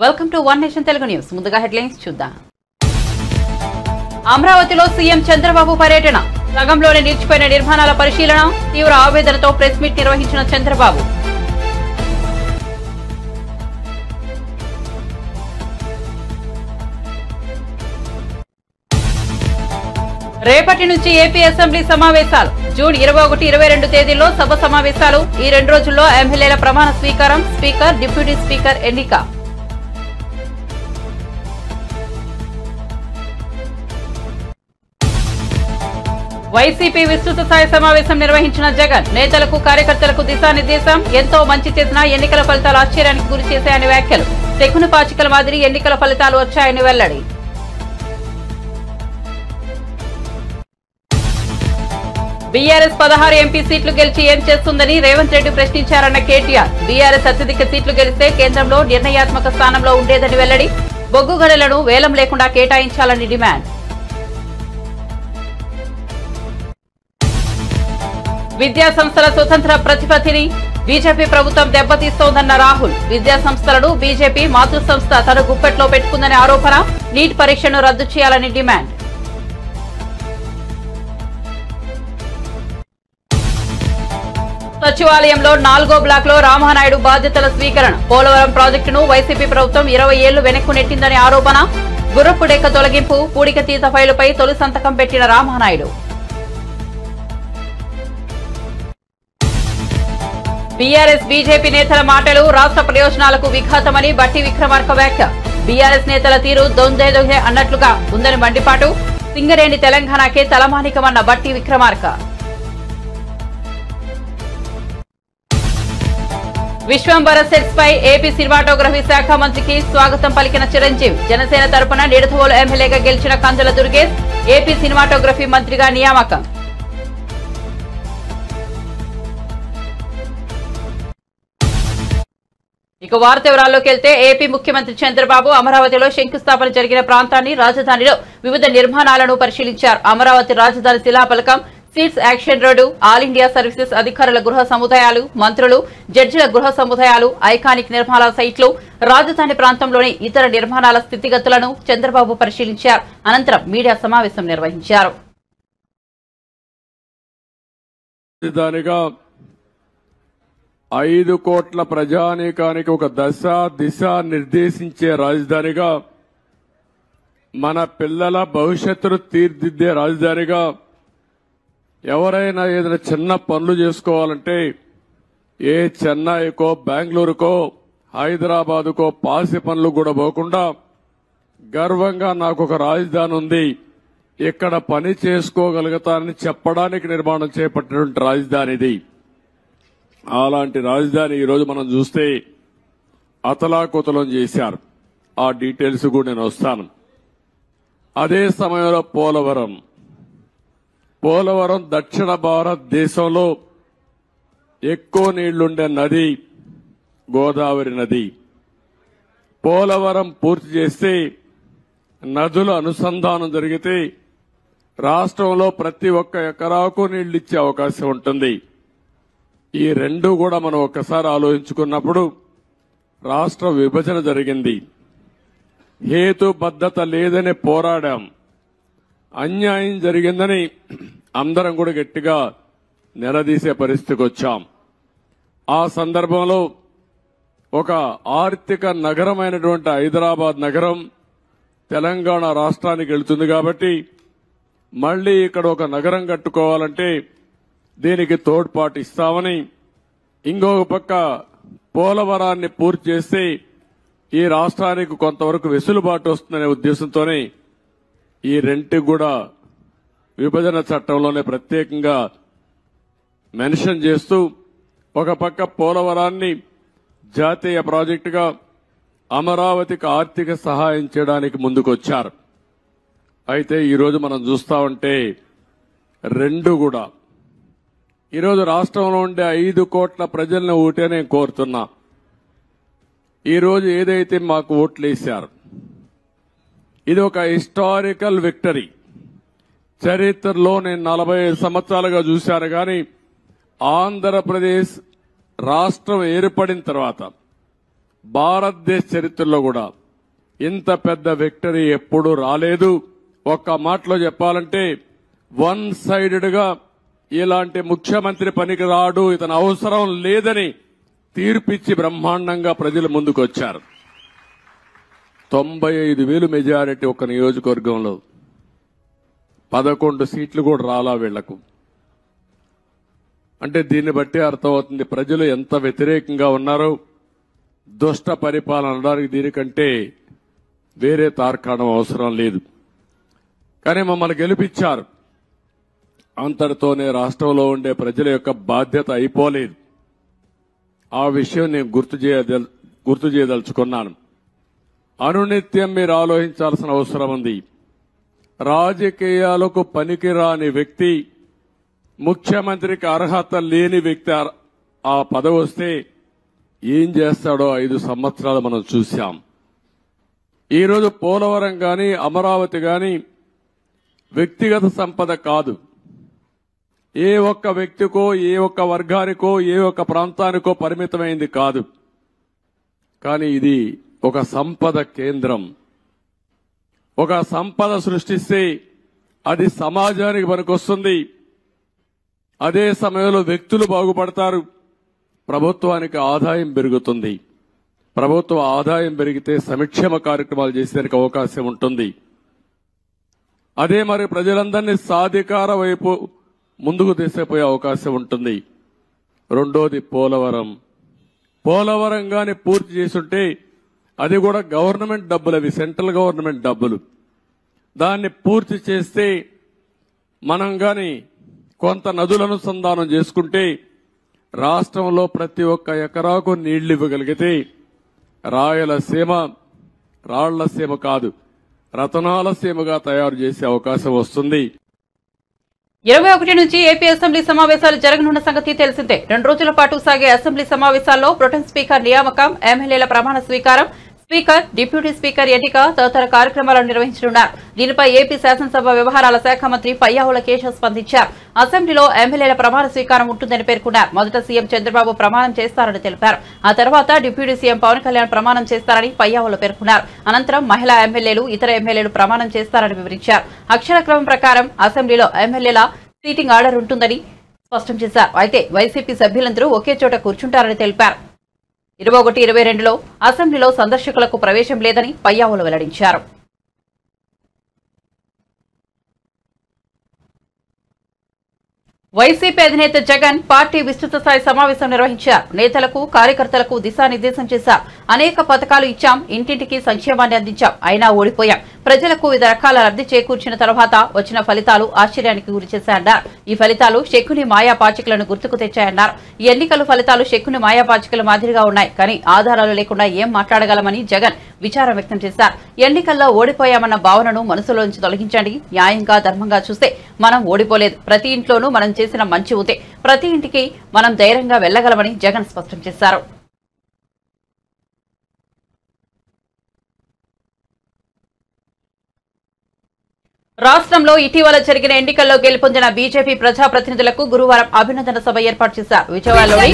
Welcome to one nation Telugu news. ముందుగా headlines చూద్దాం. అమరావతిలో సీఎం చంద్రబాబు పర్యటన, సగంలోనే నిలిచిపోయిన నిర్మాణాల పరిశీలన, తీవ్ర ఆవేదనతో ప్రెస్ మీట్ నిర్వహించిన చంద్రబాబు. రేపటి నుంచి ఏపీ అసెంబ్లీ సమావేశాలు. జూన్ 21, 22 తేదీల్లో సభ సమావేశాలు. ఈ 2 రోజుల్లో ఎమ్మెల్యేల ప్రమాణ స్వీకారం, స్పీకర్, డిప్యూటీ స్పీకర్ ఎన్నిక. వైసీపీ విస్తృత స్థాయి సమావేశం నిర్వహించిన జగన్, నేతలకు కార్యకర్తలకు దిశానిర్దేశం. ఎంతో మంచి చేసినా ఎన్నికల ఫలితాలు ఆశ్చర్యానికి గురి చేశాయని వ్యాఖ్యలు. తెగును పాచికల మాదిరి ఎన్నికల ఫలితాలు వచ్చాయని వెల్లడి. బీఆర్ఎస్ 16 ఎంపీ సీట్లు గెలిచి ఏం చేస్తుందని రేవంత్ రెడ్డి ప్రశ్నించారన్న కేటీఆర్. బీఆర్ఎస్ అత్యధిక సీట్లు గెలిస్తే కేంద్రంలో నిర్ణయాత్మక స్థానంలో ఉండేదని వెల్లడి. బొగ్గు గనులను వేలం లేకుండా కేటాయించాలని డిమాండ్. విద్యా సంస్థల స్వతంత్ర ప్రతిపత్తిని బీజేపీ ప్రభుత్వం దెబ్బతీస్తోందన్న రాహుల్. విద్యా సంస్థలను బీజేపీ మాతృ సంస్థ తన గుప్పెట్లో పెట్టుకుందనే ఆరోపణ. నీట్ పరీక్షను రద్దు చేయాలని డిమాండ్. సచివాలయంలో 4వ బ్లాక్ లో రామానాయుడు బాధ్యతల స్వీకరణ. పోలవరం ప్రాజెక్టును వైసీపీ ప్రభుత్వం 20 ఏళ్లు వెనక్కు నెట్టిందనే ఆరోపణ. గుర్రపు డెక్క తొలగింపు, పూడికతీత ఫైలుపై తొలి సంతకం పెట్టిన రామానాయుడు. బీఆర్ఎస్ బీజేపీ నేతల మాటలు రాష్ట్ర ప్రయోజనాలకు విఘాతమని బట్టి విక్రమార్క వ్యాఖ్య. బీఆర్ఎస్ నేతల తీరు దొందే అన్నట్లుగా ఉందని మండిపాటు. సింగరేణి తెలంగాణకే తలమానికమన్న బట్టి విక్రమార్క. విశ్వంబర సెట్స్ పై ఏపీ సినిమాటోగ్రఫీ శాఖ మంత్రికి స్వాగతం పలికిన చిరంజీవి. జనసేన తరపున నిడదవోలు ఎమ్మెల్యేగా గెలిచిన కందుల దుర్గేష్ ఏపీ సినిమాటోగ్రఫీ మంత్రిగా నియామకం. ఇక వార్త వివరాల్లోకి వెళ్తే ఏపీ ముఖ్యమంత్రి చంద్రబాబు అమరావతిలో శంకుస్థాపన జరిగిన ప్రాంతాన్ని, రాజధానిలో వివిధ నిర్మాణాలను పరిశీలించారు. అమరావతి రాజధాని శిలాఫలకం, seats action road, all India services అధికారుల గృహ సముదాయాలు, మంత్రులు, జడ్జిల గృహ సముదాయాలు, ఐకానిక్ నిర్మాణ సైట్లు, రాజధాని ప్రాంతంలోని ఇతర నిర్మాణాల స్థితిగతులను చంద్రబాబు పరిశీలించారు. అనంతరం మీడియా సమావేశం నిర్వహించారు. 5 కోట్ల ప్రజానీకానికి ఒక దిశ నిర్దేశించే రాజధానిగా, మన పిల్లల భవిష్యత్తును తీర్చిదిద్దే రాజధానిగా, ఎవరైనా ఏదైనా చిన్న పనులు చేసుకోవాలంటే ఏ చెన్నైకో, బెంగళూరుకో, హైదరాబాదుకో పాసి పనులు కూడా పోకుండా గర్వంగా నాకు ఒక రాజధాని ఉంది, ఇక్కడ పని చేసుకోగలుగుతానని చెప్పడానికి నిర్మాణం చేపట్టినటువంటి రాజధాని ఇది. అలాంటి రాజధాని ఈరోజు మనం చూస్తే అతలాకుతలం చేశారు. ఆ డీటెయిల్స్ కూడా నేను వస్తాను. అదే సమయంలో పోలవరం దక్షిణ భారతదేశంలో ఎక్కువ నీళ్లుండే నది గోదావరి నది. పోలవరం పూర్తి చేస్తే నదుల అనుసంధానం జరిగితే రాష్ట్రంలో ప్రతి ఒక్క ఎకరాకు నీళ్లిచ్చే అవకాశం ఉంటుంది. ఈ 2 కూడా మనం ఒక్కసారి ఆలోచించుకున్నప్పుడు రాష్ట్ర విభజన జరిగింది. హేతుబద్ధత లేదని పోరాడాం. అన్యాయం జరిగిందని అందరం కూడా గట్టిగా నిలదీసే పరిస్థితికి వచ్చాం. ఆ సందర్భంలో ఒక ఆర్థిక నగరమైనటువంటి హైదరాబాద్ నగరం తెలంగాణ రాష్ట్రానికి వెళ్తుంది కాబట్టి మళ్లీ ఇక్కడ ఒక నగరం కట్టుకోవాలంటే దీనికి తోడ్పాటు ఇస్తామని, ఇంకొక పక్క పోలవరాన్ని పూర్తి చేస్తే ఈ రాష్ట్రానికి కొంతవరకు వెసులుబాటు వస్తుందనే ఉద్దేశంతోనే ఈ 2 కూడా విభజన చట్టంలోనే ప్రత్యేకంగా మెన్షన్ చేస్తూ ఒక పక్క పోలవరాన్ని జాతీయ ప్రాజెక్టుగా, అమరావతికి ఆర్థిక సహాయం చేయడానికి ముందుకొచ్చారు. అయితే ఈరోజు మనం చూస్తా ఉంటే 2 కూడా ఈరోజు రాష్ట్రంలో ఉండే 5 కోట్ల ప్రజలను ఓటే నేను కోరుతున్నా. ఈరోజు ఏదైతే మాకు ఓట్లు వేశారు ఇది ఒక హిస్టారికల్ విక్టరీ. చరిత్రలో నేను 45 సంవత్సరాలుగా చూశాను కానీ ఆంధ్రప్రదేశ్ రాష్ట్రం ఏర్పడిన తర్వాత భారతదేశ చరిత్రలో కూడా ఇంత పెద్ద విక్టరీ ఎప్పుడూ రాలేదు. ఒక్క మాటలో చెప్పాలంటే వన్ సైడెడ్ గా ఇలాంటి ముఖ్యమంత్రి పనికి రాడు, ఇతను అవసరం లేదని తీర్పిచ్చి బ్రహ్మాండంగా ప్రజల ముందుకు వచ్చారు. 95,000 మెజారిటీ ఒక నియోజకవర్గంలో 11 సీట్లు కూడా రాలా వీళ్లకు. అంటే దీన్ని బట్టి అర్థమవుతుంది ప్రజలు ఎంత వ్యతిరేకంగా ఉన్నారో. దుష్ట పరిపాలన అనడానికి దీనికంటే వేరే తార్కాణం అవసరం లేదు. కానీ మమ్మల్ని గెలిపించారు. అంతటితోనే రాష్ట్రంలో ఉండే ప్రజల యొక్క బాధ్యత అయిపోలేదు. ఆ విషయం నేను గుర్తు చేయదలుచుకున్నాను. అనునిత్యం మీరు ఆలోచించాల్సిన అవసరం ఉంది. రాజకీయాలకు పనికిరాని వ్యక్తి, ముఖ్యమంత్రికి అర్హత లేని వ్యక్తి ఆ పదవి వస్తే ఏం చేస్తాడో 5 సంవత్సరాలు మనం చూశాం. ఈరోజు పోలవరం గాని అమరావతి గాని వ్యక్తిగత సంపద కాదు. ఏ ఒక్క వ్యక్తికో, ఏ ఒక్క వర్గానికో, ఏ ఒక్క ప్రాంతానికో పరిమితమైంది కాదు. కానీ ఇది ఒక సంపద కేంద్రం. ఒక సంపద సృష్టిస్తే అది సమాజానికి పనికొస్తుంది. అదే సమయంలో వ్యక్తులు బాగుపడతారు, ప్రభుత్వానికి ఆదాయం పెరుగుతుంది. ప్రభుత్వ ఆదాయం పెరిగితే సంక్షేమ కార్యక్రమాలు చేసేందుకు అవకాశం ఉంటుంది. అదే మరి ప్రజలందరినీ సాధికార వైపు ముందుకు తీసుకుపోయే అవకాశం ఉంటుంది. రెండోది పోలవరం గాని పూర్తి చేసుంటే అది కూడా గవర్నమెంట్ డబ్బులు, అవి సెంట్రల్ గవర్నమెంట్ డబ్బులు. దాన్ని పూర్తి చేస్తే మనం గాని కొంత నదుల అనుసంధానం చేసుకుంటే రాష్ట్రంలో ప్రతి ఒక్క ఎకరాకు నీళ్లు ఇవ్వగలిగితే రాయలసీమ రాళ్లసీమ కాదు, రతనాల సీమగా తయారు చేసే అవకాశం వస్తుంది. 21 నుంచి ఏపీ అసెంబ్లీ సమావేశాలు జరగనున్న సంగతి తెలిసిందే. 2 రోజుల పాటు సాగే అసెంబ్లీ సమావేశాల్లో ప్రొటెం స్పీకర్ నియామకం, ఎమ్మెల్యేల ప్రమాణ స్వీకారం, స్పీకర్, డిప్యూటీ స్పీకర్ ఎన్నిక తదితర కార్యక్రమాలను నిర్వహించనున్నారు. దీనిపై ఏపీ శాసనసభ వ్యవహారాల శాఖ మంత్రి పయ్యావుల కేశవ్ స్పందించారు. అసెంబ్లీలో ఎమ్మెల్యేల ప్రమాణ స్వీకారం ఉంటుందని పేర్కొన్నారు. మొదట సీఎం చంద్రబాబు ప్రమాణం చేస్తారని తెలిపారు. ఆ తర్వాత డిప్యూటీ సీఎం పవన్ కళ్యాణ్ ప్రమాణం చేస్తారని పయ్యావుల పేర్కొన్నారు. అనంతరం మహిళా ఎమ్మెల్యేలు, ఇతర ఎమ్మెల్యేలు ప్రమాణం చేస్తారని వివరించారు. అక్షర క్రమం ప్రకారం అసెంబ్లీలో ఎమ్మెల్యేల సీటింగ్ ఆర్డర్ ఉంటుందని స్పష్టం చేశారు. అయితే వైసీపీ సభ్యులందరూ ఒకే చోట కూర్చుంటారని తెలిపారు. 21-22లో అసెంబ్లీలో సందర్శకులకు ప్రవేశం లేదని పయ్యావులు వెల్లడించారు. వైసీపీ అధినేత జగన్ పార్టీ విస్తృత స్థాయి సమావేశం నిర్వహించారు. నేతలకు, కార్యకర్తలకు దిశానిర్దేశం చేశారు. అనేక పథకాలు ఇచ్చాం, ఇంటింటికి సంక్షేమాన్ని అందించాం, అయినా ఓడిపోయాం. ప్రజలకు వివిధ రకాల లబ్ధి చేకూర్చిన తర్వాత వచ్చిన ఫలితాలు ఆశ్చర్యానికి గురిచేశాయన్నారు. ఈ ఫలితాలు శకుని మాయాపాచికలను గుర్తుకు తెచ్చాయన్నారు. ఈ ఎన్నికల ఫలితాలు శకుని మాయాపాచికల మాదిరిగా ఉన్నాయి, కానీ ఆధారాలు లేకుండా ఏం మాట్లాడగలమని జగన్ విచారం వ్యక్తం చేశారు. ఎన్నికల్లో ఓడిపోయామన్న భావనను మనసులోంచి తొలగించండి. న్యాయంగా, ధర్మంగా చూస్తే మనం ఓడిపోలేదు. ప్రతి ఇంట్లోనూ మనం చేసిన మంచి ఉంది. ప్రతి ఇంటికి మనం ధైర్యంగా వెళ్లగలమని జగన్ స్పష్టం చేశారు. రాష్ట్రంలో ఇటీవల జరిగిన ఎన్నికల్లో గెలుపొందిన బీజేపీ ప్రజాప్రతినిధులకు గురువారం అభినందన సభ ఏర్పాటు చేశారు. విజయవాడలోని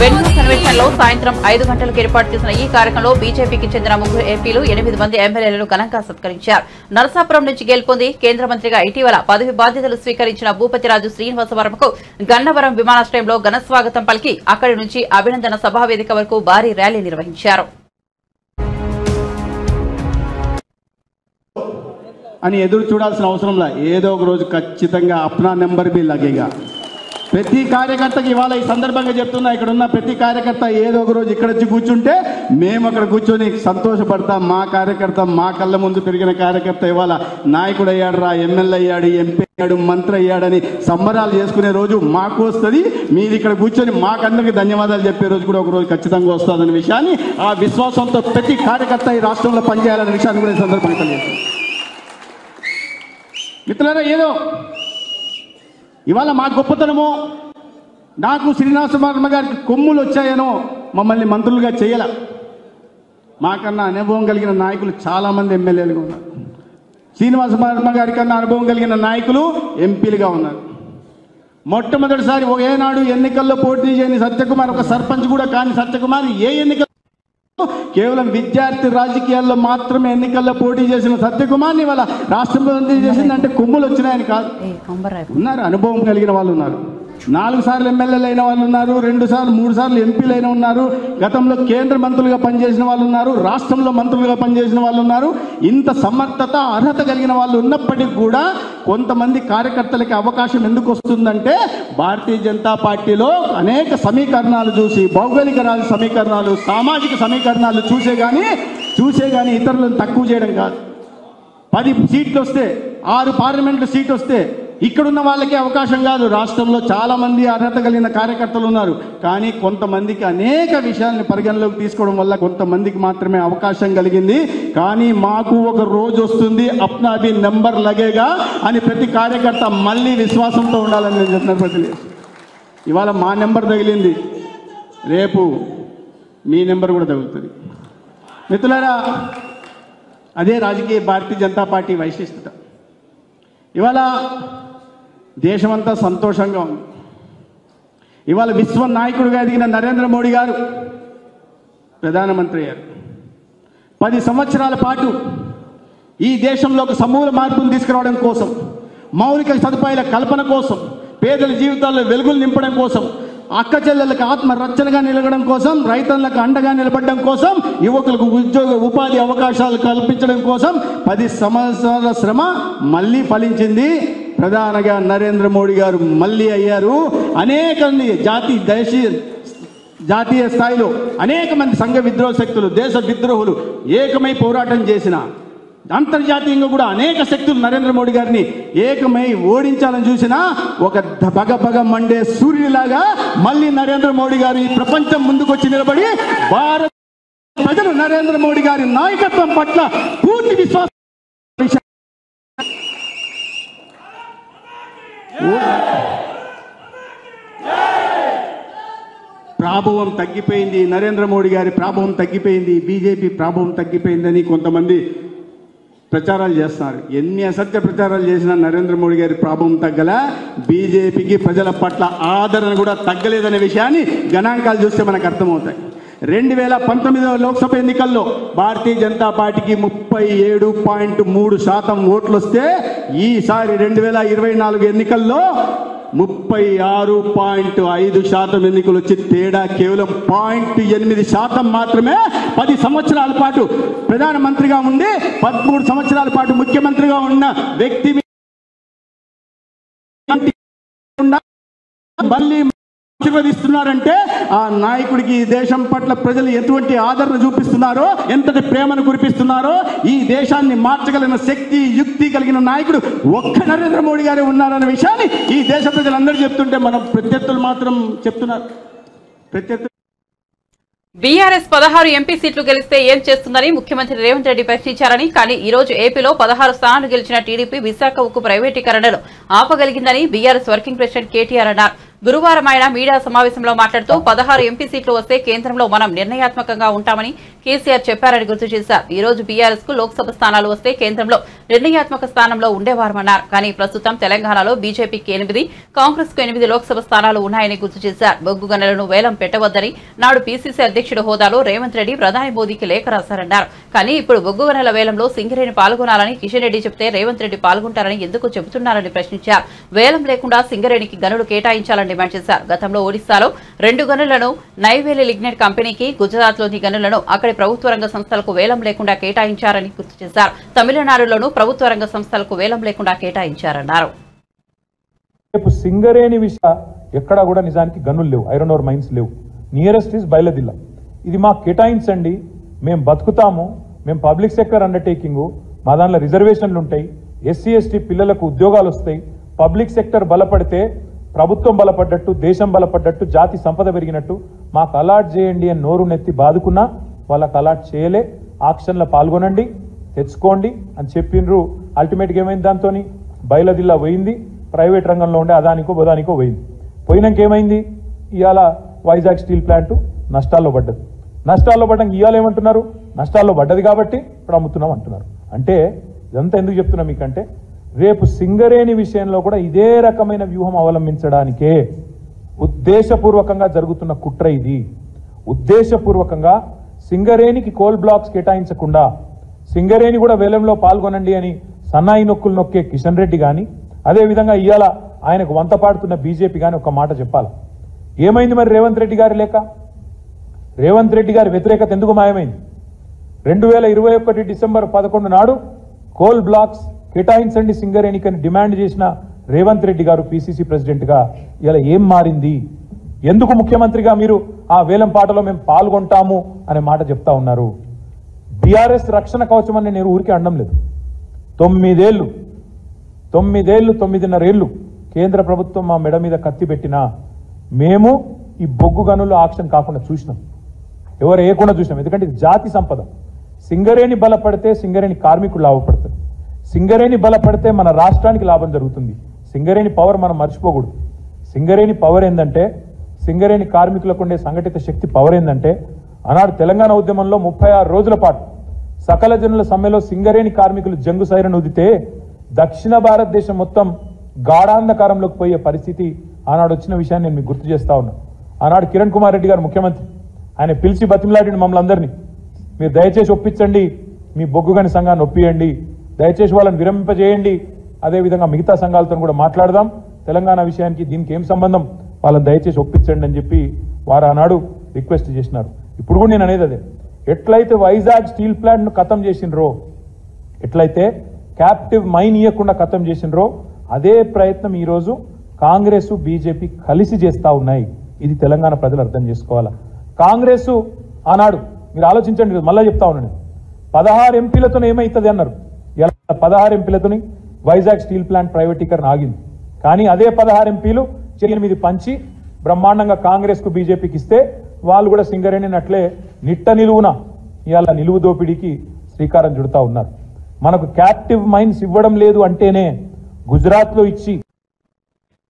వెన్యూ కన్వెన్షన్ లో సాయంత్రం 5 గంటలకు ఏర్పాటు చేసిన ఈ కార్యక్రమంలో బీజేపీకి చెందిన 3 ఎంపీలు, 8 మంది ఎమ్మెల్యేలను ఘనంగా సత్కరించారు. నరసాపురం నుంచి గెలుపొంది కేంద్ర మంత్రిగా ఇటీవల పదవి బాధ్యతలు స్వీకరించిన భూపతిరాజు శ్రీనివాసవర్మకు గన్నవరం విమానాశ్రయంలో ఘన స్వాగతం పలికి అక్కడి నుంచి అభినందన సభా వేదిక వరకు భారీ ర్యాలీ నిర్వహించారు. అని ఎదురు చూడాల్సిన అవసరంలా ఏదో ఒక రోజు ఖచ్చితంగా అప్నా నెంబర్ బి లగేగా. ప్రతి కార్యకర్తకి ఇవాళ ఈ సందర్భంగా చెప్తున్నా, ఇక్కడ ఉన్న ప్రతి కార్యకర్త ఏదో ఒక రోజు ఇక్కడ వచ్చి కూర్చుంటే మేము అక్కడ కూర్చొని సంతోషపడతాం. మా కార్యకర్త, మా కళ్ళ ముందు పెరిగిన కార్యకర్త ఇవాళ నాయకుడు అయ్యాడు రా, ఎమ్మెల్యే అయ్యాడు, ఎంపీ అయ్యాడు, మంత్రి అయ్యాడని సంబరాలు చేసుకునే రోజు మాకు వస్తుంది. మీరు ఇక్కడ కూర్చొని మాకందరికి ధన్యవాదాలు చెప్పే రోజు కూడా ఒక రోజు ఖచ్చితంగా వస్తుందనే విషయాన్ని, ఆ విశ్వాసంతో ప్రతి కార్యకర్త ఈ రాష్ట్రంలో పనిచేయాలనే విషయాన్ని కూడా ఈ సందర్భంగా తెలియజేస్తాం. మిత్రులారా, ఏదో ఇవాళ మా గొప్పతనమో, నాకు శ్రీనివాసవర్మ గారికి కొమ్ములు వచ్చాయనో మమ్మల్ని మంత్రులుగా చేయాల. మాకన్నా అనుభవం కలిగిన నాయకులు చాలామంది ఎమ్మెల్యేలుగా ఉన్నారు. శ్రీనివాసవర్మ గారి కన్నా అనుభవం కలిగిన నాయకులు ఎంపీలుగా ఉన్నారు. మొట్టమొదటిసారి ఏనాడు ఎన్నికల్లో పోటీ చేయని సత్యకుమార్, ఒక సర్పంచ్ కూడా కాని సత్యకుమార్ ఏ ఎన్నికల్లో కేవలం విద్యార్థి రాజకీయాల్లో మాత్రమే ఎన్నికల్లో పోటీ చేసిన సత్యకుమార్ని ఇవాళ రాష్ట్ర ముఖ్యమంత్రి చేసిందంటే కొమ్ములు వచ్చినాయని కాదు. ఉన్నారు, అనుభవం కలిగిన వాళ్ళు ఉన్నారు. 4 సార్లు ఎమ్మెల్యేలు అయిన వాళ్ళు ఉన్నారు, 2 సార్లు 3 సార్లు ఎంపీలు అయిన ఉన్నారు, గతంలో కేంద్ర మంత్రులుగా పనిచేసిన వాళ్ళు ఉన్నారు, రాష్ట్రంలో మంత్రులుగా పనిచేసిన వాళ్ళు ఉన్నారు. ఇంత సమర్థత అర్హత కలిగిన వాళ్ళు ఉన్నప్పటికీ కూడా కొంతమంది కార్యకర్తలకి అవకాశం ఎందుకు వస్తుందంటే భారతీయ జనతా పార్టీలో అనేక సమీకరణాలు చూసి, భౌగోళిక సమీకరణాలు, సామాజిక సమీకరణాలు చూసే కానీ ఇతరులను తక్కువ చేయడం కాదు. 10 సీట్లు వస్తే, 6 పార్లమెంటు సీట్లు వస్తే ఇక్కడున్న వాళ్ళకి అవకాశం కాదు. రాష్ట్రంలో చాలా మంది అర్హత కలిగిన కార్యకర్తలు ఉన్నారు. కానీ కొంతమందికి అనేక విషయాలను పరిగణలోకి తీసుకోవడం వల్ల కొంతమందికి మాత్రమే అవకాశం కలిగింది. కానీ మాకు ఒక రోజు వస్తుంది, అప్నా భీ నెంబర్ లగేగా అని ప్రతి కార్యకర్త మళ్ళీ విశ్వాసంతో ఉండాలని నేను చెప్తున్నాను. ఇవాళ మా నెంబర్ తగిలింది, రేపు మీ నెంబర్ కూడా తగులుతుంది. మిత్రులారా, అదే రాజకీయ భారతీయ జనతా పార్టీ వైశిష్టత. ఇవాళ దేశమంతా సంతోషంగా ఉంది. ఇవాళ విశ్వ నాయకుడిగా ఎదిగిన నరేంద్ర మోడీ గారు ప్రధానమంత్రి అయ్యారు. 10 సంవత్సరాల పాటు ఈ దేశంలో ఒక సమూల మార్పును తీసుకురావడం కోసం, మౌలిక సదుపాయాల కల్పన కోసం, పేదల జీవితాల్లో వెలుగులు నింపడం కోసం, అక్క చెల్లెలకు ఆత్మరక్షణగా నిలగడం కోసం, రైతులకు అండగా నిలబడడం కోసం, యువకులకు ఉద్యోగ ఉపాధి అవకాశాలు కల్పించడం కోసం 10 సంవత్సరాల శ్రమ మళ్ళీ ఫలించింది. ప్రధానంగా నరేంద్ర మోడీ గారు మళ్ళీ అయ్యారు. అనేక జాతీయ స్థాయిలో అనేక మంది సంఘ విద్రోహ శక్తులు, దేశ విద్రోహులు ఏకమై పోరాటం చేసిన, అంతర్జాతీయంగా కూడా అనేక శక్తులు నరేంద్ర మోడీ గారిని ఏకమై ఓడించాలని చూసినా ఒక బగబగ మండే సూర్యుడిలాగా మళ్ళీ నరేంద్ర మోడీ గారు ఈ ప్రపంచం ముందుకొచ్చి నిలబడి భారత ప్రజలు నరేంద్ర మోడీ గారి నాయకత్వం పట్ల పూర్తి విశ్వాసం, ప్రాభవం తగ్గిపోయింది, నరేంద్ర మోడీ గారి ప్రాభవం తగ్గిపోయింది, బీజేపీ ప్రాభవం తగ్గిపోయిందని కొంతమంది ప్రచారాలు చేస్తున్నారు. ఎన్ని అసత్య ప్రచారాలు చేసినా నరేంద్ర మోడీ గారి ప్రాభవం తగ్గల, బీజేపీకి ప్రజల పట్ల ఆదరణ కూడా తగ్గలేదనే విషయాన్ని గణాంకాలు చూస్తే మనకు అర్థమవుతాయి. 2019 లోక్సభ ఎన్నికల్లో భారతీయ జనతా పార్టీకి 37.3% ఓట్లు వస్తే ఈసారి 2024 ఎన్నికల్లో 36.5% ఎన్నికలు వచ్చి తేడా కేవలం 0.8% మాత్రమే. 10 సంవత్సరాల పాటు ప్రధానమంత్రిగా ఉండి 13 సంవత్సరాల పాటు ముఖ్యమంత్రిగా ఉన్న వ్యక్తి మళ్ళీ ఆశీర్వదిస్తున్నారంటే ఆ నాయకుడికి ఈ దేశం పట్ల ప్రజలు ఎటువంటి ఆదరణ చూపిస్తున్నారో, ఎంతటి ప్రేమను కురిపిస్తున్నారో, ఈ దేశాన్ని మార్చగలిగిన శక్తి, యుక్తి కలిగిన నాయకుడు ఒక్క నరేంద్ర మోడీ గారే ఉన్నారన్న విషయాన్ని ఈ దేశ ప్రజలందరూ చెప్తుంటే మనం ప్రత్యర్థులు మాత్రం చెప్తున్నారు. బీఆర్ఎస్ 16 ఎంపీ సీట్లు గెలిస్తే ఏం చేస్తుందని ముఖ్యమంత్రి రేవంత్ రెడ్డి ప్రశ్నించారని, కానీ ఈ రోజు ఏపీలో 16 స్థానాలు గెలిచిన టీడీపీ విశాఖ ఉక్కు ప్రైవేటీకరణను ఆపగలిగిందని బీఆర్ఎస్ వర్కింగ్ ప్రెసిడెంట్ కేటీఆర్ అన్నారు. గురువారం ఆయన మీడియా సమావేశంలో మాట్లాడుతూ 16 ఎంపీ సీట్లు వస్తే కేంద్రంలో మనం నిర్ణయాత్మకంగా ఉంటామని కేసీఆర్ చెప్పారని గుర్తు చేశారు. ఈ రోజు బీఆర్ఎస్ కు లోక్సభ స్థానాలు వస్తే కేంద్రంలో నిర్ణయాత్మక స్థానంలో ఉండేవారమన్నారు. కానీ ప్రస్తుతం తెలంగాణలో బీజేపీకి 8, కాంగ్రెస్ కు 8 లోక్సభ స్థానాలు ఉన్నాయని గుర్తు చేశారు. బొగ్గు గనులను వేలం పెట్టవద్దని నాడు పీసీసీ అధ్యక్షుడు హోదాలో రేవంత్ రెడ్డి ప్రధాని మోదీకి లేఖ రాశారన్నారు. కానీ ఇప్పుడు బొగ్గు గనుల వేలంలో సింగరేణి పాల్గొనాలని కిషన్ రెడ్డి చెప్తే రేవంత్ రెడ్డి పాల్గొంటారని ఎందుకు చెబుతున్నారని ప్రశ్నించారు. వేలం లేకుండా సింగరేణికి గనులు కేటాయించాలని డిమాండ్ చేశారు. గతంలో ఒడిశాలో 2 గనులను నైవేలి లిగ్నైట్ కంపెనీకి, గుజరాత్లోని గనులను అక్కడి ప్రభుత్వ రంగ సంస్థలకు వేలం లేకుండా కేటాయించారని గుర్తు చేశారు. తమిళనాడులోనూ ప్రభుత్వ రంగ సంస్థలకు వేలం లేకుండా కేటాయించారన్నారు. సింగరేణి విషయం ఎక్కడా కూడా నిజానికి గనులు లేవు, ఐరన్ ఓర్ మైన్స్ లేవు. Nearest is Bailadila. ఇది మాకు కేటాయించండి, మేము బతుకుతాము, మేము పబ్లిక్ సెక్టర్ అండర్టేకింగ్, మా దాంట్లో రిజర్వేషన్లు ఉంటాయి, ఎస్సీ ఎస్టీ పిల్లలకు ఉద్యోగాలు వస్తాయి, పబ్లిక్ సెక్టర్ బలపడితే ప్రభుత్వం బలపడ్డట్టు, దేశం బలపడ్డట్టు, జాతి సంపద పెరిగినట్టు మాకు అలాట్ చేయండి అని నోరు నెత్తి బాదుకున్నా వాళ్ళకి అలాట్ చేయలే. ఆక్షన్లో పాల్గొనండి, తెచ్చుకోండి అని చెప్పిండ్రు. అల్టిమేట్గా ఏమైంది, దాంతో బయలదిల్లా పోయింది, ప్రైవేట్ రంగంలో ఉండే అదానికో బదానికో పోయింది. పోయినాక ఏమైంది, ఇవాళ వైజాగ్ స్టీల్ ప్లాంట్ నష్టాల్లో పడ్డది. నష్టాల్లో పడ్డానికి ఇవాళ ఏమంటున్నారు, నష్టాల్లో పడ్డది కాబట్టి ఇప్పుడు అమ్ముతున్నాం అంటున్నారు. అంటే ఇదంతా ఎందుకు చెప్తున్నా మీకంటే, రేపు సింగరేణి విషయంలో కూడా ఇదే రకమైన వ్యూహం అవలంబించడానికే ఉద్దేశపూర్వకంగా జరుగుతున్న కుట్ర ఇది. ఉద్దేశపూర్వకంగా సింగరేణికి కోల్ బ్లాక్స్ కేటాయించకుండా సింగరేణి కూడా వేలంలో పాల్గొనండి అని సన్నాయి నొక్కులు నొక్కే కిషన్ రెడ్డి కానీ, అదేవిధంగా ఇవాళ ఆయనకు వంత పాడుతున్న బీజేపీ కానీ ఒక మాట చెప్పాలి. ఏమైంది మరి రేవంత్ రెడ్డి గారి లేక? రేవంత్ రెడ్డి గారి వ్యతిరేకత ఎందుకు మాయమైంది? 2021 డిసెంబర్ 11 నాడు కోల్ బ్లాక్స్ కేటాయించండి సింగరేణికి అని డిమాండ్ చేసిన రేవంత్ రెడ్డి గారు పిసిసి ప్రెసిడెంట్గా ఇలా ఏం మారింది? ఎందుకు ముఖ్యమంత్రిగా మీరు ఆ వేలం పాటలో మేము పాల్గొంటాము అనే మాట చెప్తా ఉన్నారు? బీఆర్ఎస్ రక్షణ కవచం అని నేను ఊరికే అనడం లేదు. 9.5 ఏళ్ళు కేంద్ర ప్రభుత్వం మా మెడ మీద కత్తి పెట్టినా మేము ఈ బొగ్గు గనులు ఆక్షన్ కాకుండా చూసినాం, ఎవరు వేయకుండా చూసినాం. ఎందుకంటే ఇది జాతి సంపద. సింగరేణి బలపడితే సింగరేణి కార్మికులు లాభపడతారు, సింగరేణి బలపడితే మన రాష్ట్రానికి లాభం జరుగుతుంది. సింగరేణి పవర్ మనం మర్చిపోకూడదు. సింగరేణి పవర్ ఏంటంటే, సింగరేణి కార్మికులకు ఉండే సంఘటిత శక్తి పవర్ ఏంటంటే, ఆనాడు తెలంగాణ ఉద్యమంలో 36 రోజుల పాటు సకల జనుల సమ్మెలో సింగరేణి కార్మికులు జంగు సైరన్ ఊదితే దక్షిణ భారతదేశం మొత్తం గాఢాంధకారంలోకి పోయే పరిస్థితి ఆనాడు వచ్చిన విషయాన్ని నేను మీకు గుర్తు చేస్తా ఉన్నా. ఆనాడు కిరణ్ కుమార్ రెడ్డి గారు ముఖ్యమంత్రి, ఆయన పిలిచి బతిమలాడిన మమ్మల్ని అందరినీ, మీరు దయచేసి ఒప్పించండి, మీ బొగ్గుగని సంఘాన్ని ఒప్పియండి, దయచేసి వాళ్ళని విరమింపజేయండి, అదేవిధంగా మిగతా సంఘాలతో కూడా మాట్లాడదాం, తెలంగాణ విషయానికి దీనికి ఏం సంబంధం, వాళ్ళని దయచేసి ఒప్పించండి అని చెప్పి వారు ఆనాడు రిక్వెస్ట్ చేసినారు. ఇప్పుడు కూడా నేను అనేది అదే, ఎట్లయితే వైజాగ్ స్టీల్ ప్లాంట్ను ఖతం చేసినరో, ఎట్లయితే క్యాప్టివ్ మైన్ ఇవ్వకుండా ఖతం చేసినరో, అదే ప్రయత్నం ఈరోజు కాంగ్రెస్ బీజేపీ కలిసి చేస్తూ ఉన్నాయి. ఇది తెలంగాణ ప్రజలు అర్థం చేసుకోవాలా. కాంగ్రెస్ ఆనాడు మీరు ఆలోచించండి, మళ్ళీ చెప్తా ఉన్నాను, 16 ఎంపీలతో ఏమవుతుంది అన్నారు. ఇలా 16 ఎంపీలతోని వైజాగ్ స్టీల్ ప్లాంట్ ప్రైవేటీకరణ ఆగింది. కానీ అదే 16 ఎంపీలు 8 పంచి బ్రహ్మాండంగా కాంగ్రెస్కు బీజేపీకి ఇస్తే వాళ్ళు కూడా సింగరేణిని అట్లే నిట్ట నిలువున ఇవాళ నిలువు దోపిడీకి శ్రీకారం చుడతా ఉన్నారు. మనకు క్యాప్టివ్ మైన్స్ ఇవ్వడం లేదు అంటేనే గుజరాత్లో ఇచ్చి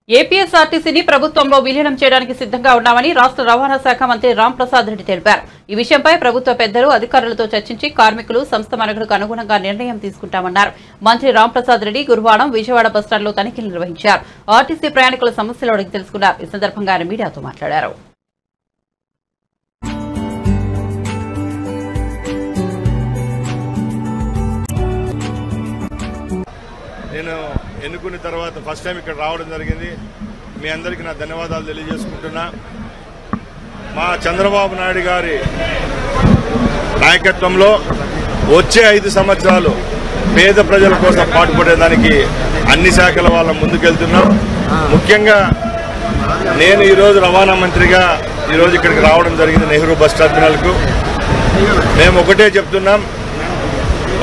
ఏపీఎస్ఆర్టీసీని ప్రభుత్వంలో విలీనం చేయడానికి సిద్ధంగా ఉన్నామని రాష్ట్ర రవాణా శాఖ మంత్రి రాంప్రసాద్ రెడ్డి తెలిపారు. ఈ విషయంపై ప్రభుత్వ పెద్దలు అధికారులతో చర్చించి కార్మికులు సంస్థ మనుగడకు అనుగుణంగా నిర్ణయం తీసుకుంటామన్నారు. మంత్రి రాంప్రసాద్ రెడ్డి గురువారం విజయవాడ బస్టాండ్లో తనిఖీలు నిర్వహించారు. ఆర్టీసీ ప్రయాణికుల సమస్యలు అడిగి తెలుసుకున్నారు. ఈ సందర్భంగా ఆయన మీడియాతో మాట్లాడారు. నేను ఎన్నుకున్న తర్వాత ఫస్ట్ టైం ఇక్కడ రావడం జరిగింది. మీ అందరికీ నా ధన్యవాదాలు తెలియజేసుకుంటున్నా. మా చంద్రబాబు నాయుడు గారి నాయకత్వంలో వచ్చే 5 సంవత్సరాలు పేద ప్రజల కోసం పాటుపడేదానికి అన్ని శాఖల వాళ్ళ ముందుకెళ్తున్నాం. ముఖ్యంగా నేను ఈరోజు రవాణా మంత్రిగా ఈరోజు ఇక్కడికి రావడం జరిగింది, నెహ్రూ బస్ టర్మినల్కు. మేము ఒకటే చెప్తున్నాం,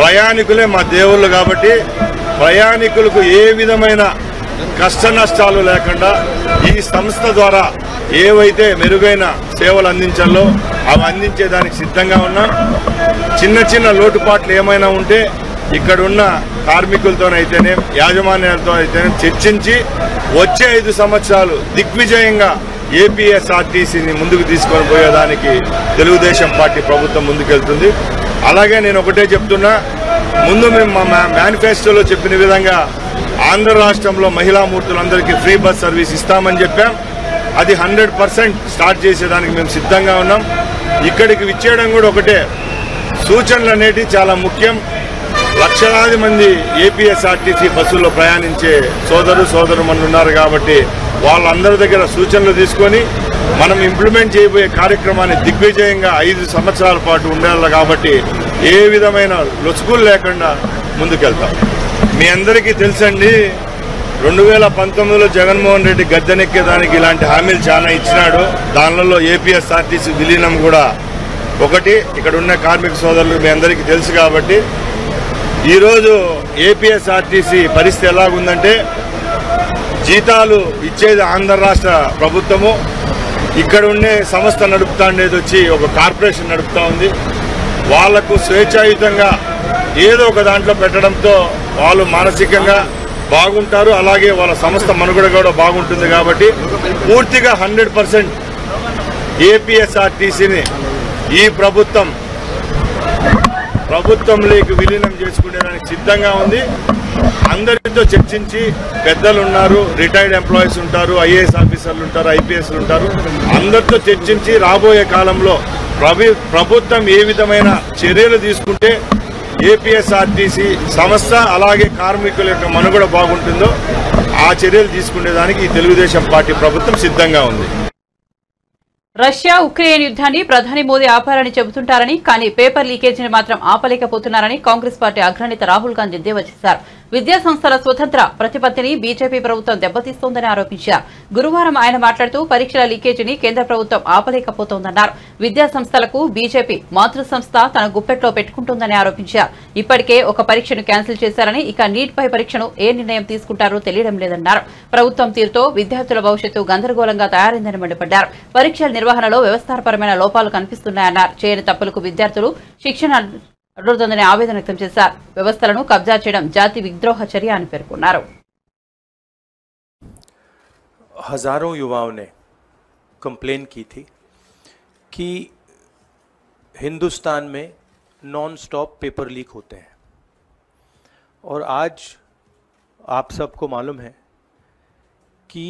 ప్రయాణికులే మా దేవుళ్ళు కాబట్టి ప్రయాణికులకు ఏ విధమైన కష్ట నష్టాలు లేకుండా ఈ సంస్థ ద్వారా ఏవైతే మెరుగైన సేవలు అందించాలో అవి అందించేదానికి సిద్ధంగా ఉన్నాం. చిన్న చిన్న లోటుపాట్లు ఏమైనా ఉంటే ఇక్కడున్న కార్మికులతోనైతేనే యాజమాన్యాలతో అయితేనే చర్చించి వచ్చే 5 సంవత్సరాలు దిగ్విజయంగా ఏపీఎస్ఆర్టీసీని ముందుకు తీసుకొని పోయేదానికి తెలుగుదేశం పార్టీ ప్రభుత్వం ముందుకెళ్తుంది. అలాగే నేను ఒకటే చెప్తున్నా, ముందు మేము మా మేనిఫెస్టోలో చెప్పిన విధంగా ఆంధ్ర రాష్ట్రంలో మహిళా మూర్తులందరికీ ఫ్రీ బస్ సర్వీస్ ఇస్తామని చెప్పాం. అది 100% స్టార్ట్ చేసేదానికి మేము సిద్ధంగా ఉన్నాం. ఇక్కడికి విచ్చేయడం కూడా ఒకటే, సూచనలు అనేటివి చాలా ముఖ్యం. లక్షలాది మంది ఏపీఎస్ఆర్టీసీ బస్సుల్లో ప్రయాణించే సోదరుమణులు ఉన్నారు కాబట్టి వాళ్ళందరి దగ్గర సూచనలు తీసుకొని మనం ఇంప్లిమెంట్ చేయబోయే కార్యక్రమాన్ని దిగ్విజయంగా 5 సంవత్సరాల పాటు ఉండాలి కాబట్టి ఏ విధమైన లొసుగులు లేకుండా ముందుకెళ్తాం. మీ అందరికీ తెలుసండి, 2019లో జగన్మోహన్ రెడ్డి గద్దెనెక్కేదానికి ఇలాంటి హామీలు చాలా ఇచ్చినాడు. దానిలో ఏపీఎస్ఆర్టీసీ విలీనం కూడా ఒకటి. ఇక్కడ ఉన్న కార్మిక సోదరులు మీ అందరికీ తెలుసు కాబట్టి ఈరోజు ఏపీఎస్ఆర్టీసీ పరిస్థితి ఎలాగుందంటే, జీతాలు ఇచ్చేది ఆంధ్ర రాష్ట్ర ప్రభుత్వము, ఇక్కడ ఉండే సంస్థ నడుపుతా ఉండేది వచ్చి ఒక కార్పొరేషన్ నడుపుతా ఉంది. వాళ్లకు స్వేచ్ఛాయుతంగా ఏదో ఒక దాంట్లో పెట్టడంతో వాళ్ళు మానసికంగా బాగుంటారు, అలాగే వాళ్ళ సంస్థ మనుగడ కూడా బాగుంటుంది. కాబట్టి పూర్తిగా 100% ఏపీఎస్ఆర్టీసీని ఈ ప్రభుత్వంలోకి విలీనం చేసుకునేదానికి సిద్ధంగా ఉంది. అందరితో చర్చించి, పెద్దలు ఉన్నారు, రిటైర్డ్ ఎంప్లాయీస్ ఉంటారు, ఐఏఎస్ ఆఫీసర్లు ఉంటారు, ఐపీఎస్లు ఉంటారు, అందరితో చర్చించి రాబోయే కాలంలో ప్రభుత్వం ఏ విధమైన చర్యలు తీసుకుంటే ఏపీఎస్ఆర్టీసీ సంస్థ అలాగే కార్మికుల యొక్క మనుగడ బాగుంటుందో ఆ చర్యలు తీసుకునేదానికి ఈ తెలుగుదేశం పార్టీ ప్రభుత్వం సిద్ధంగా ఉంది. రష్యా ఉక్రెయిన్ యుద్ధాన్ని ప్రధాని మోదీ ఆపారని చెబుతుంటారని కానీ పేపర్ లీకేజీని మాత్రం ఆపలేకపోతున్నారని కాంగ్రెస్ పార్టీ అగ్రనేత రాహుల్ గాంధీ ఎద్దేవా చేశారు. విద్యా సంస్థల స్వతంత్ర ప్రతిపత్తిని బీజేపీ ప్రభుత్వం దెబ్బతీస్తోందని ఆరోపించారు. గురువారం ఆయన మాట్లాడుతూ పరీక్షల లీకేజీని కేంద్ర ప్రభుత్వం ఆపలేకపోతోందన్నారు. విద్యా సంస్థలకు బీజేపీ మాతృ సంస్థ తన గుప్పెట్లో పెట్టుకుంటోందని ఆరోపించారు. ఇప్పటికే ఒక పరీక్షను క్యాన్సిల్ చేశారని ఇక నీట్ పై పరీక్షను ఏ నిర్ణయం తీసుకుంటారో తెలియడం లేదన్నారు. ప్రభుత్వం తీరుతో విద్యార్థుల భవిష్యత్తు గందరగోళంగా తయారైందని మండిపడ్డారు. పరీక్షల నిర్వహణలో వ్యవస్థాపరమైన లోపాలు కనిపిస్తున్నాయన్నారు. చేయని తప్పులకు విద్యార్థులు శిక్షణ అడుగుతుందని ఆవేదన వ్యక్తం చేశారు. వ్యవస్థలను కబ్జా చేయడం జాతి విద్రోహ చర్య అని పేర్కొన్నారు. हजारों युवाओं ने कंप्लेन की थी कि हिंदुस्तान में नॉन स्टॉप पेपर लीक होते हैं और आज आप सबको मालूम है कि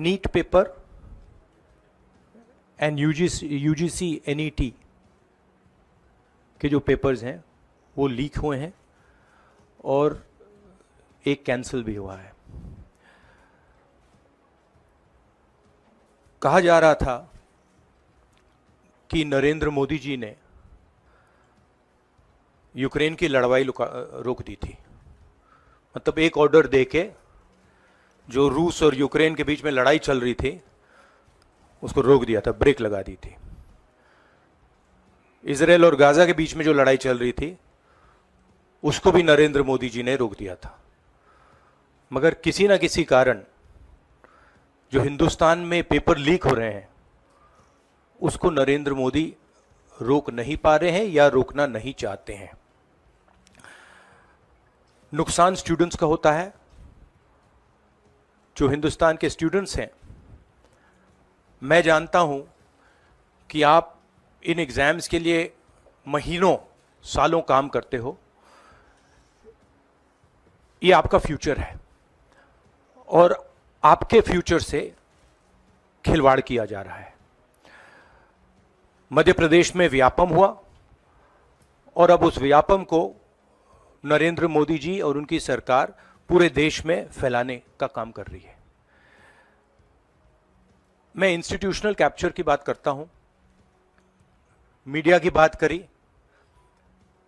NEET paper and UGC NET के जो पेपर्स हैं वो लीक हुए हैं और एक कैंसिल भी हुआ है. कहा जा रहा था कि नरेंद्र मोदी जी ने यूक्रेन की लड़ाई रोक दी थी. मतलब एक ऑर्डर देके जो रूस और यूक्रेन के बीच में लड़ाई चल रही थी उसको रोक दिया था, ब्रेक लगा दी थी. इजराइल और गाजा के बीच में जो लड़ाई चल रही थी उसको भी नरेंद्र मोदी जी ने रोक दिया था. मगर किसी ना किसी कारण जो हिंदुस्तान में पेपर लीक हो रहे हैं उसको नरेंद्र मोदी रोक नहीं पा रहे हैं या रोकना नहीं चाहते हैं. नुकसान स्टूडेंट्स का होता है. जो हिंदुस्तान के स्टूडेंट्स हैं, मैं जानता हूं कि आप इन एग्जाम्स के लिए महीनों सालों काम करते हो. ये आपका फ्यूचर है और आपके फ्यूचर से खिलवाड़ किया जा रहा है. मध्य प्रदेश में व्यापम हुआ और अब उस व्यापम को नरेंद्र मोदी जी और उनकी सरकार पूरे देश में फैलाने का काम कर रही है. मैं इंस्टीट्यूशनल कैप्चर की बात करता हूं, मीडिया की बात करी,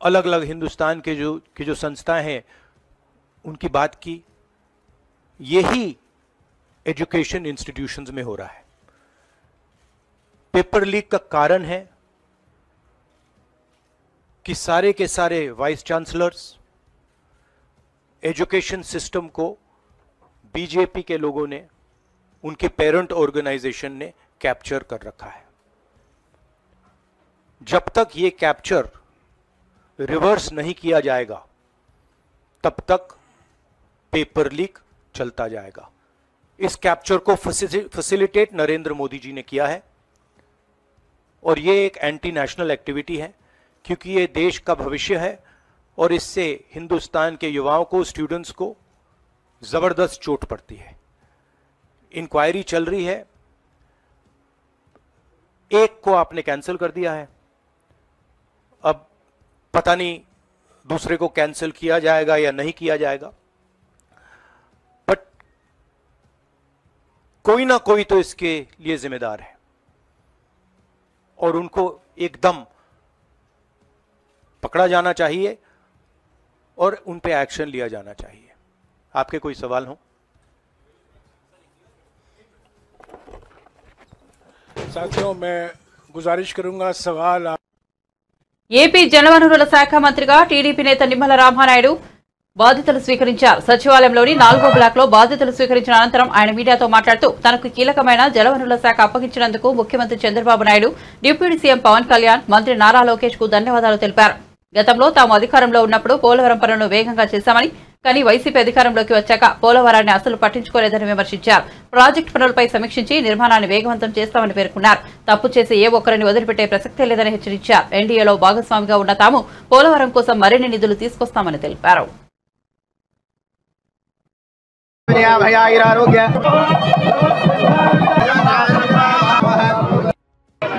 अलग अलग हिंदुस्तान के जो संस्थाएं हैं उनकी बात की. यही एजुकेशन इंस्टीट्यूशंस में हो रहा है. पेपर लीक का कारण है कि सारे के सारे वाइस चांसलर्स, एजुकेशन सिस्टम को बीजेपी के लोगों ने, उनके पेरेंट ऑर्गेनाइजेशन ने कैप्चर कर रखा है. जब तक ये कैप्चर रिवर्स नहीं किया जाएगा तब तक पेपर लीक चलता जाएगा. इस कैप्चर को फैसिलिटेट नरेंद्र मोदी जी ने किया है और ये एक एंटी नेशनल एक्टिविटी है क्योंकि ये देश का भविष्य है और इससे हिंदुस्तान के युवाओं को, स्टूडेंट्स को जबरदस्त चोट पड़ती है. इंक्वायरी चल रही है, एक को आपने कैंसिल कर दिया है, अब पता नहीं दूसरे को कैंसिल किया जाएगा या नहीं किया जाएगा. बट कोई ना कोई तो इसके लिए जिम्मेदार है और उनको एकदम पकड़ा जाना चाहिए और उन पे एक्शन लिया जाना चाहिए. आपके कोई सवाल हो? साथियों, मैं गुजारिश करूंगा सवाल ఏపీ జలవనరుల శాఖ మంత్రిగా టీడీపీ నేత నిమ్మల రామానాయుడు బాధ్యతలు స్వీకరించారు. సచివాలయంలోని 4వ బ్లాక్ లో బాధ్యతలు స్వీకరించిన అనంతరం ఆయన మీడియాతో మాట్లాడుతూ తనకు కీలకమైన జలవనరుల శాఖ అప్పగించినందుకు ముఖ్యమంత్రి చంద్రబాబు నాయుడు, డిప్యూటీ సీఎం పవన్ కళ్యాణ్, మంత్రి నారా లోకేష్ కు ధన్యవాదాలు తెలిపారు. గతంలో తాము అధికారంలో ఉన్నప్పుడు పోలవరం పనులను వేగంగా చేశామని, కానీ వైసీపీ అధికారంలోకి వచ్చాక పోలవరాన్ని అసలు పట్టించుకోలేదని విమర్శించారు. ప్రాజెక్టు పనులపై సమీక్షించి నిర్మాణాన్ని వేగవంతం చేస్తామని పేర్కొన్నారు. తప్పు చేసి ఏ ఒక్కరిని వదిలిపెట్టే ప్రసక్తే లేదని హెచ్చరించారు. ఎన్డీఏలో భాగస్వామిగా ఉన్న తాము పోలవరం కోసం మరిన్ని నిధులు తీసుకొస్తామని తెలిపారు.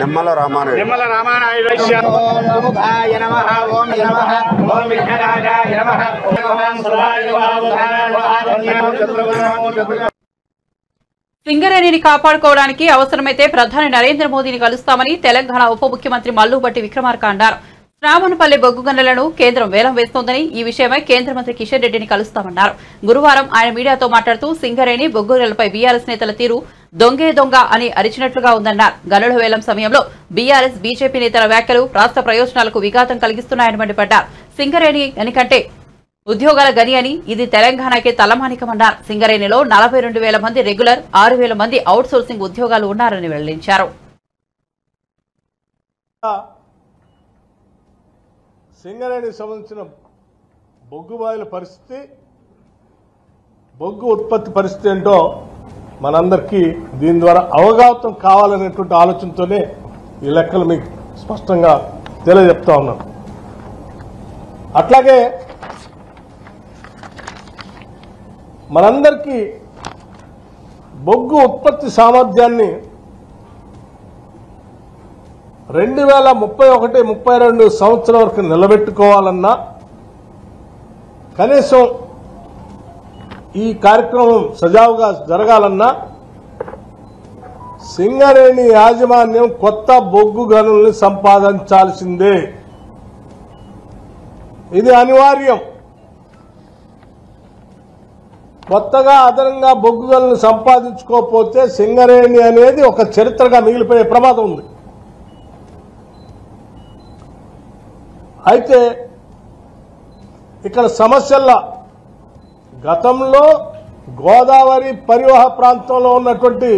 నిమ్మల రామానాయుడు. సింగరేణిని కాపాడుకోవడానికి అవసరమైతే ప్రధాని నరేంద్ర మోదీని కలుస్తామని తెలంగాణ ఉప ముఖ్యమంత్రి మల్లుబట్టి విక్రమార్క అన్నారు. శ్రావణపల్లి బొగ్గు గనులను కేంద్రం వేలం వేస్తోందని, ఈ విషయమై కేంద్ర మంత్రి కిషన్ రెడ్డిని కలుస్తామన్నారు. గురువారం ఆయన మీడియాతో మాట్లాడుతూ సింగరేణి బొగ్గు గనులపై బీఆర్ఎస్ నేతల తీరు దొంగే దొంగ అని అరిచినట్లుగా ఉందన్నారు. గనుల వేలం సమయంలో బీఆర్ఎస్ బీజేపీ నేతల వ్యాఖ్యలు రాష్ట్ర ప్రయోజనాలకు విఘాతం కలిగిస్తున్నాయని మండిపడ్డారు. సింగరేణి ఎనికంటే ఉద్యోగాల గని అని, ఇది తెలంగాణకే తలమానికమన్నారు. సింగరేణిలో 42,000 మంది రెగ్యులర్, 6,000 మంది అవుట్ సోర్సింగ్ ఉద్యోగాలు ఉన్నారని వెల్లడించారు. సింగరేణికి సంబంధించిన బొగ్గు బాయిల పరిస్థితి, బొగ్గు ఉత్పత్తి పరిస్థితి ఏంటో మనందరికీ దీని ద్వారా అవగాహన కావాలనేటువంటి ఆలోచనతోనే ఈ లెక్కలు మీకు స్పష్టంగా తెలియజెప్తా ఉన్నాం. అట్లాగే మనందరికీ బొగ్గు ఉత్పత్తి సామర్థ్యాన్ని 2031-32 సంవత్సరం వరకు నిలబెట్టుకోవాలన్నా, కనీసం ఈ కార్యక్రమం సజావుగా జరగాలన్నా సింగరేణి యాజమాన్యం కొత్త బొగ్గు గనుల్ని సంపాదించాల్సిందే. ఇది అనివార్యం. కొత్తగా అదనంగా బొగ్గు గనులను సంపాదించుకోకపోతే సింగరేణి అనేది ఒక చరిత్రగా మిగిలిపోయే ప్రమాదం ఉంది. అయితే ఇక్కడ సమస్యల్లో గతంలో గోదావరి పరివాహ ప్రాంతంలో ఉన్నటువంటి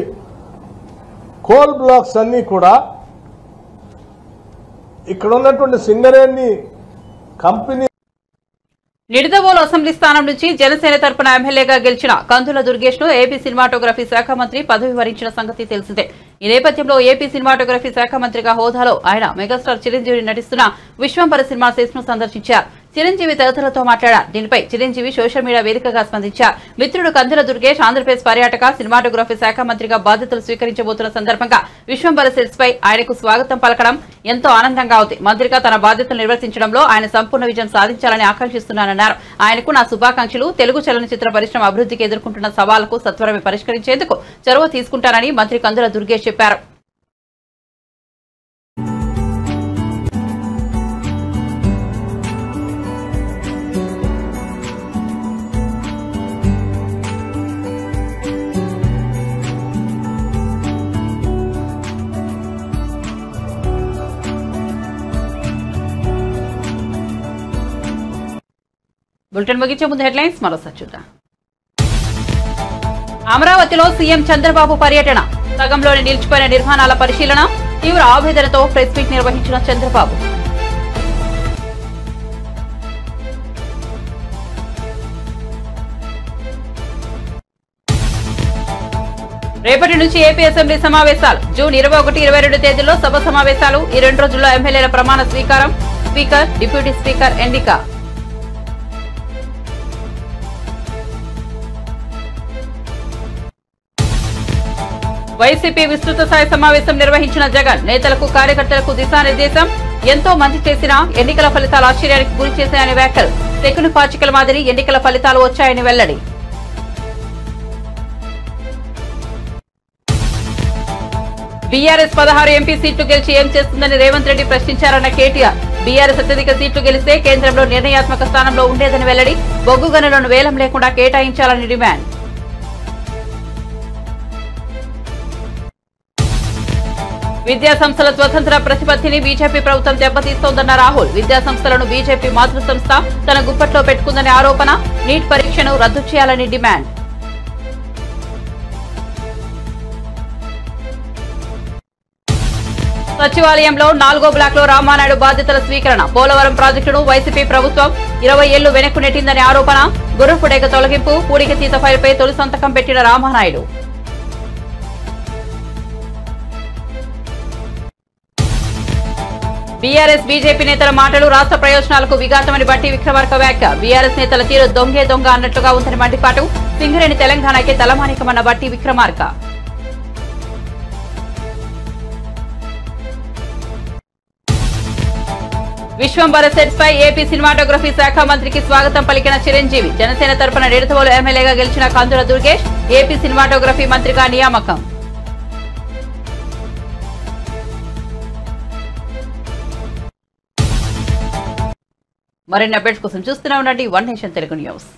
కోల్ బ్లాక్స్ అన్నీ కూడా ఇక్కడ ఉన్నటువంటి సింగరేణి కంపెనీ. నిడదవోలు అసెంబ్లీ స్థానం నుంచి జనసేన తరపున ఎమ్మెల్యేగా గెలిచిన కందుల దుర్గేష్ ను ఏపీ సినిమాటోగ్రఫీ శాఖ మంత్రి పదవి వరించిన సంగతి తెలిసిందే. ఈ నేపథ్యంలో ఏపీ సినిమాటోగ్రఫీ శాఖ మంత్రిగా హోదాలో ఆయన మెగాస్టార్ చిరంజీవి నటిస్తున్న విశ్వంబర సినిమా సెట్స్ ను సందర్శించారు. చిరంజీవి తదితరులతో మాట్లాడారు. దీనిపై చిరంజీవి సోషల్ మీడియా వేదికగా స్పందించారు. మిత్రుడు కందుల దుర్గేష్ ఆంధ్రప్రదేశ్ పర్యాటక సినిమాటోగ్రఫీ శాఖ మంత్రిగా బాధ్యతలు స్వీకరించబోతున్న సందర్భంగా విశ్వంబర సెట్స్ పై ఆయనకు స్వాగతం పలకడం ఎంతో ఆనందంగా ఉంది. మంత్రిగా తన బాధ్యతలు నిర్వర్తించడంలో ఆయన సంపూర్ణ విజయం సాధించాలని ఆకాంక్షిస్తున్నానన్నారు. ఆయనకు నా శుభాకాంక్షలు. తెలుగు చలనచిత్ర పరిశ్రమ అభివృద్ధికి ఎదుర్కొంటున్న సవాళ్లకు సత్వరమే పరిష్కరించేందుకు చొరవ తీసుకుంటానని మంత్రి కందుల దుర్గేష్ చెప్పారు. బులెటిన్ ముగించే ముందు హెడ్లైన్స్ మరోసారి చూద్దాం. అమరావతిలో సీఎం చంద్రబాబు పర్యటన, సగంలోనే నిలిచిపోయిన నిర్మాణాల పరిశీలన, తీవ్ర ఆవేదనతో ప్రెస్ మీట్ నిర్వహించిన చంద్రబాబు. రేపటి నుంచి ఏపీ అసెంబ్లీ సమావేశాలు. జూన్ 21, 22 తేదీల్లో సభ సమావేశాలు. ఈ 2 రోజుల్లో ఎమ్మెల్యేల ప్రమాణ స్వీకారం, స్పీకర్, డిప్యూటీ స్పీకర్ ఎన్నిక. వైసీపీ విస్తృత స్థాయి సమావేశం నిర్వహించిన జగన్, నేతలకు కార్యకర్తలకు దిశానిర్దేశం. ఎంతో మంది చేసినా ఎన్నికల ఫలితాలు ఆశ్చర్యానికి గురి చేశాయని వ్యాఖ్యలు. తెగులు పాచికల మాదిరి ఎన్నికల ఫలితాలు వచ్చాయని వెల్లడి. బీఆర్ఎస్ 16 ఎంపీ సీట్లు గెలిచి ఏం చేస్తుందని రేవంత్ రెడ్డి ప్రశ్నించారన్న కేటీఆర్. బీఆర్ఎస్ అత్యధిక సీట్లు గెలిస్తే కేంద్రంలో నిర్ణయాత్మక స్థానంలో ఉండేదని వెల్లడి. బొగ్గు గనులను వేలం లేకుండా కేటాయించాలని డిమాండ్. విద్యాసంస్థల స్వతంత్ర ప్రతిపత్తిని బీజేపీ ప్రభుత్వం దెబ్బతీస్తోందన్న రాహుల్. విద్యాసంస్థలను బీజేపీ మాతృ సంస్థ తన గుప్పట్లో పెట్టుకుందనే ఆరోపణ. నీట్ పరీక్షను రద్దు చేయాలని డిమాండ్. సచివాలయంలో 4వ బ్లాక్ లో రామానాయుడు బాధ్యతల స్వీకరణ. పోలవరం ప్రాజెక్టును వైసీపీ ప్రభుత్వం 20 ఏళ్లు వెనక్కు నెట్టిందనే ఆరోపణ. గుర్రపుడేగ తొలగింపు, పూడికతీత ఫైల్పై తొలి సంతకం పెట్టిన రామానాయుడు. బీఆర్ఎస్ బీజేపీ నేతల మాటలు రాష్ట్ర ప్రయోజనాలకు విఘాతమని బట్టి విక్రమార్క వ్యాఖ్య. బీఆర్ఎస్ నేతల తీరు దొంగే దొంగ అన్నట్లుగా ఉందని మండిపాటు. సింగరేణి తెలంగాణకే తలమానికమన్న బట్టి విక్రమార్క. విశ్వంబర సెట్స్ పై ఏపీ సినిమాటోగ్రఫీ శాఖ మంత్రికి స్వాగతం పలికిన చిరంజీవి. జనసేన తరపున నిడదవోలు ఎమ్మెల్యేగా గెలిచిన కందుల దుర్గేష్ ఏపీ సినిమాటోగ్రఫీ మంత్రిగా నియామకం. మరిన్ని అప్డేట్స్ కోసం చూస్తూనే ఉండండి వన్ నేషన్ తెలుగు న్యూస్.